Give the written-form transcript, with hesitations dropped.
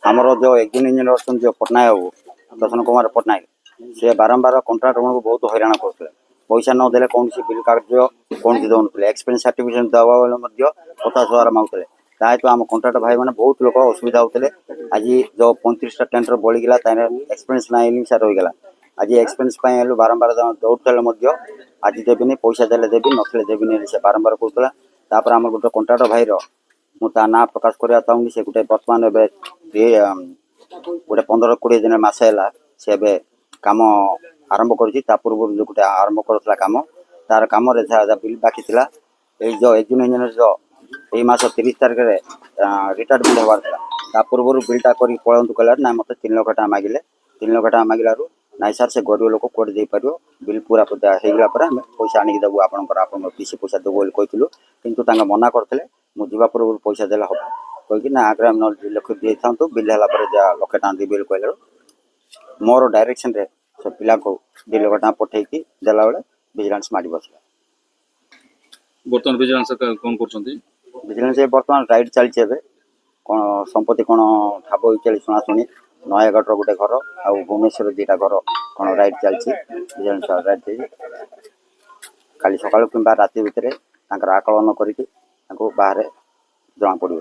ଆମର ଯେଉଁ ଏଗ୍ଜିନ୍ ଇଞ୍ଜିନିୟର ଅଛନ୍ତି ଯେଉଁ ପଟ୍ଟନାୟକ ବାବୁ ଦର୍ଶନ କୁମାର ପଟ୍ଟନାୟକ ସେ ବାରମ୍ବାର କଣ୍ଟ୍ରାକ୍ଟରମାନଙ୍କୁ ବହୁତ ହଇରାଣ କରୁଥିଲେ। ପଇସା ନଦେଲେ କୌଣସି ବିଲ୍ କାର୍ଯ୍ୟ କୌଣସି ଦେଉନଥିଲେ। ଏକ୍ସପେନ୍ସ ସାର୍ଟିଫିକେଟ୍ ଦେବା ବେଳେ ମଧ୍ୟ 50,000 ମାଗୁଥିଲେ। ତା ହେତୁ ଆମ କଣ୍ଟ୍ରାକ୍ଟର ଭାଇମାନେ ବହୁତ ଲୋକ ଅସୁବିଧା ହେଉଥିଲେ। ଆଜି ଯେଉଁ 35ଟା ଟେଣ୍ଡର ବଳିଗଲା ତାର ଏକ୍ସପେନ୍ସ ନାହିଁ ନିଶା ରହିଗଲା। ଆଜି ଏକ୍ସପେନ୍ସ ପାଇଁ ହେଲୁ ବାରମ୍ବାର ଦୌଡ଼ୁଥିଲେ ମଧ୍ୟ ଆଜି ଦେବିନି, ପଇସା ଦେଲେ ଦେବି, ନଥିଲେ ଦେବିନି ସେ ବାରମ୍ବାର କହୁଥିଲା। ତାପରେ ଆମର ଗୋଟେ କଣ୍ଟ୍ରାକ୍ଟର ଭାଇର ମୁଁ ତା ନାଁ ପ୍ରକାଶ କରିବା ଚାହୁଁନି, ସେ ଗୋଟେ ବର୍ତ୍ତମାନ ଏବେ ଗୋଟେ 15-20 ଦିନ ମାସ ହେଲା ସେ ଏବେ କାମ ଆରମ୍ଭ କରିଛି। ତା ପୂର୍ବରୁ ଯେଉଁ ଗୋଟେ ଆରମ୍ଭ କରୁଥିଲା କାମ, ତାର କାମରେ ଯାହା ବିଲ୍ ବାକି ଥିଲା, ଏଇ ଯେଉଁ ଏଗ୍ଜିନ୍ ଇଞ୍ଜିନିୟର ଯେଉଁ ଏଇ ମାସ 30 ତାରିଖରେ ରିଟାୟାର୍ଡ ବିଲ୍ ହେବାର ଥିଲା, ତା ପୂର୍ବରୁ ବିଲ୍ଟା କରିକି ପଳାନ୍ତୁ କହିଲାରୁ ନାଇଁ ମୋତେ 3 ଲକ୍ଷ ଟଙ୍କା ମାଗିଲେ। 3 ଲକ୍ଷ ଟଙ୍କା ମାଗିଲାରୁ ନାଇଁ ସାର୍ ସେ ଗରିବ ଲୋକ କୁଆଡ଼େ ଦେଇପାରିବ, ବିଲ୍ ପୁରା ହେଇଗଲା ପରେ ଆମେ ପଇସା ଆଣିକି ଦେବୁ ଆପଣଙ୍କ ପିସି ପଇସା ଦେବୁ ବୋଲି କହିଥିଲୁ। କିନ୍ତୁ ତାଙ୍କ ମନା କରିଥିଲେ ମୁଁ ଯିବା ପୂର୍ବରୁ ପଇସା ଦେଲେ ହେବ କହିକି ନା ଆଗରେ ଆମେ ନହେଲେ 2 ଲକ୍ଷ ଦେଇଥାନ୍ତୁ, ବିଲ୍ ହେଲା ପରେ ଯାହା ଲକ୍ଷେ ଟଙ୍କା ଦେବି ବୋଲି କହିଲାରୁ ମୋର ଡାଇରେକ୍ସନରେ ସେ ପିଲାକୁ 2 ଲକ୍ଷ ଟଙ୍କା ପଠେଇକି ଦେଲାବେଳେ ଭିଜିଲାନ୍ସ ମାଡ଼ି ବସିଲା। ବର୍ତ୍ତମାନ ଭିଜିଲାନ୍ସ କ'ଣ କରୁଛନ୍ତି? ଭିଜିଲାନ୍ସ ବର୍ତ୍ତମାନ ରାଇଡ୍ ଚାଲିଛି। ଏବେ କ'ଣ ସମ୍ପତ୍ତି କ'ଣ ଠାବ ହୋଇଚାଲି ଶୁଣାଶୁଣି ନୟାଗଡ଼ର ଗୋଟେ ଘର ଆଉ ଭୁବନେଶ୍ୱର 2ଟା ଘର କ'ଣ ରାଇଡ୍ ଚାଲିଛି। ଭିଜିଲାନ୍ସ ରାଇଡ୍ ଚାଲିଛି। କାଲି ସକାଳୁ କିମ୍ବା ରାତି ଭିତରେ ତାଙ୍କର ଆକଳନ କରିକି ତାଙ୍କୁ ବାହାରେ ଜଣାପଡ଼ିବ।